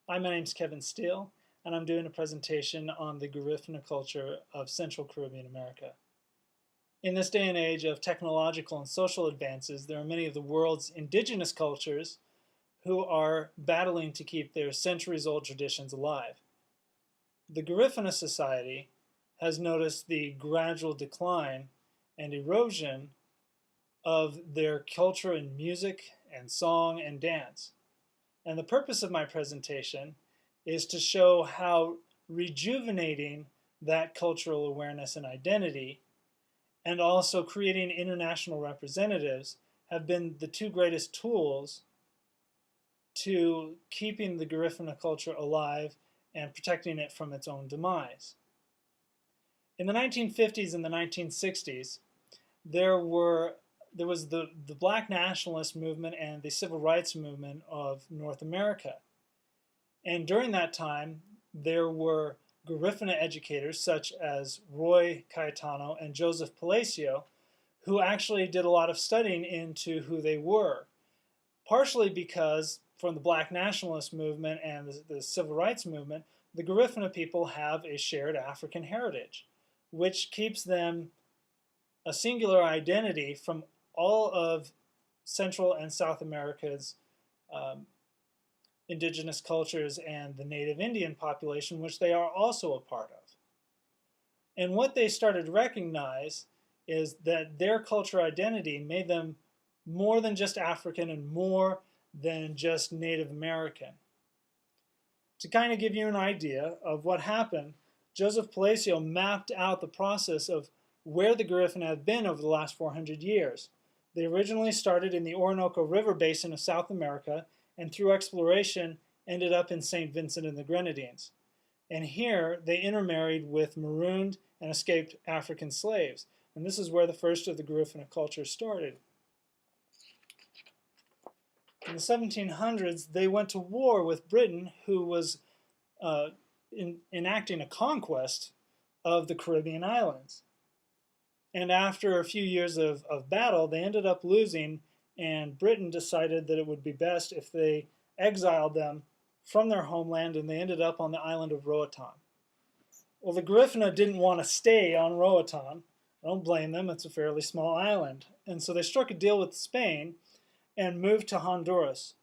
Hi, my name's Kevin Steele, and I'm doing a presentation on the Garifuna culture of Central Caribbean America. In this day and age of technological and social advances, there are many of the world's indigenous cultures who are battling to keep their centuries-old traditions alive. The Garifuna Society has noticed the gradual decline and erosion of their culture in music and song and dance. And the purpose of my presentation is to show how rejuvenating that cultural awareness and identity and also creating international representatives have been the two greatest tools to keeping the Garifuna culture alive and protecting it from its own demise. In the 1950s and the 1960s, there was the Black nationalist movement and the civil rights movement of North America. And during that time, there were Garifuna educators such as Roy Cayetano and Joseph Palacio, who actually did a lot of studying into who they were, partially because from the Black nationalist movement and the civil rights movement, the Garifuna people have a shared African heritage, which keeps them a singular identity from all of Central and South America's indigenous cultures and the native Indian population, which they are also a part of. And what they started to recognize is that their culture identity made them more than just African and more than just Native American. To kind of give you an idea of what happened, Joseph Palacio mapped out the process of where the Garifuna have been over the last 400 years. They originally started in the Orinoco River basin of South America and through exploration ended up in St. Vincent and the Grenadines. And here they intermarried with marooned and escaped African slaves. And this is where the first of the Garifuna culture started. In the 1700s, they went to war with Britain, who was enacting a conquest of the Caribbean islands. And after a few years of battle, they ended up losing, and Britain decided that it would be best if they exiled them from their homeland, and they ended up on the island of Roatan. Well, the Garifuna didn't want to stay on Roatan. I don't blame them, it's a fairly small island. And so they struck a deal with Spain and moved to Honduras,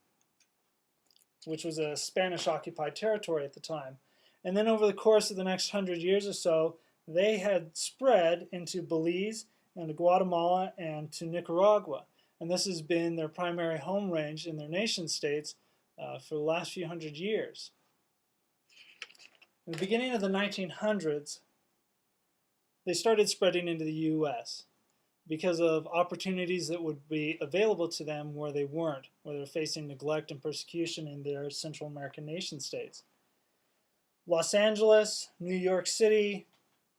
which was a Spanish-occupied territory at the time. And then over the course of the next 100 years or so, they had spread into Belize and to Guatemala and to Nicaragua. And this has been their primary home range in their nation states for the last few hundred years. In the beginning of the 1900s, they started spreading into the U.S. because of opportunities that would be available to them where they weren't, where they're facing neglect and persecution in their Central American nation states. Los Angeles, New York City,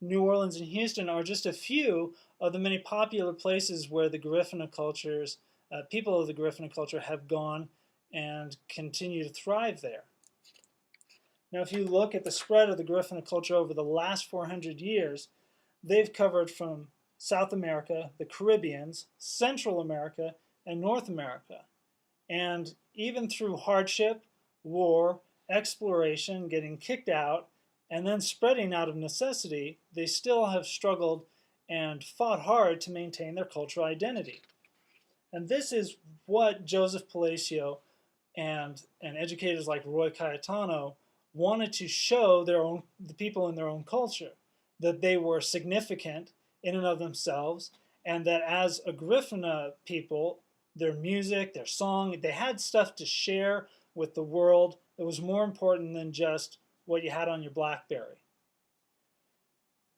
New Orleans, and Houston are just a few of the many popular places where the Garifuna cultures, people of the Garifuna culture have gone and continue to thrive there. Now, if you look at the spread of the Garifuna culture over the last 400 years, they've covered from South America, the Caribbeans, Central America, and North America. And even through hardship, war, exploration, getting kicked out, and then spreading out of necessity, they still have struggled and fought hard to maintain their cultural identity. And this is what Joseph Palacio and educators like Roy Cayetano wanted to show the people in their own culture, that they were significant in and of themselves, and that as a Garifuna people, their music, their song, they had stuff to share with the world that was more important than just what you had on your BlackBerry.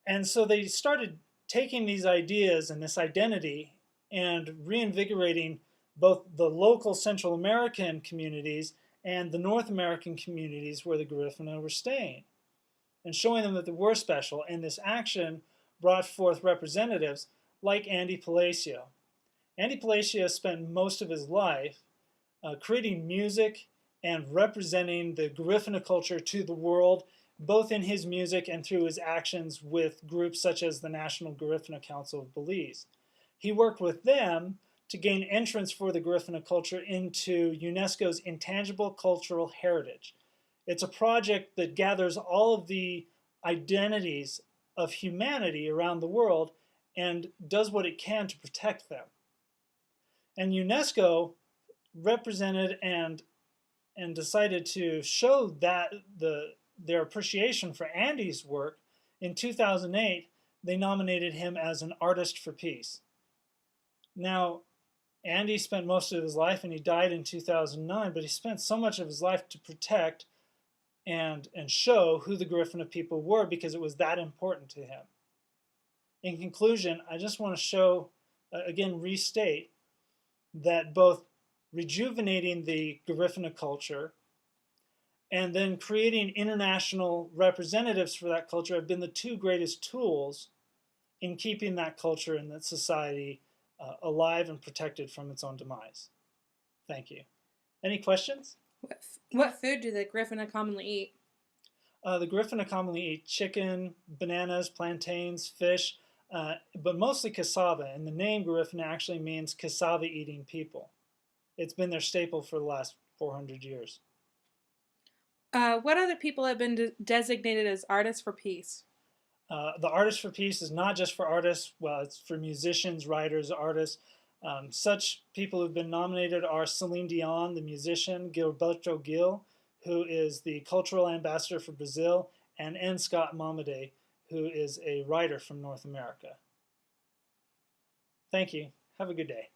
And so they started taking these ideas and this identity and reinvigorating both the local Central American communities and the North American communities where the Garifuna were staying, and showing them that they were special. And this action brought forth representatives like Andy Palacio. Andy Palacio spent most of his life creating music and representing the Garifuna culture to the world, both in his music and through his actions with groups such as the National Garifuna Council of Belize. He worked with them to gain entrance for the Garifuna culture into UNESCO's Intangible Cultural Heritage. It's a project that gathers all of the identities of humanity around the world and does what it can to protect them. And UNESCO represented and decided to show that their appreciation for Andy's work. In 2008, they nominated him as an artist for peace. Now, Andy spent most of his life, and he died in 2009, but he spent so much of his life to protect and show who the Garifuna people were because it was that important to him. In conclusion, I just want to show, again, restate that both rejuvenating the Garifuna culture and then creating international representatives for that culture have been the two greatest tools in keeping that culture and that society alive and protected from its own demise. Thank you. Any questions? What food do the Garifuna commonly eat? The Garifuna commonly eat chicken, bananas, plantains, fish, but mostly cassava. And the name Garifuna actually means cassava-eating people. It's been their staple for the last 400 years. What other people have been designated as artists for peace? The Artist for Peace is not just for artists. Well, it's for musicians, writers, artists. Such people who've been nominated are Celine Dion, the musician, Gilberto Gil, who is the cultural ambassador for Brazil, and N. Scott Momaday, who is a writer from North America. Thank you. Have a good day.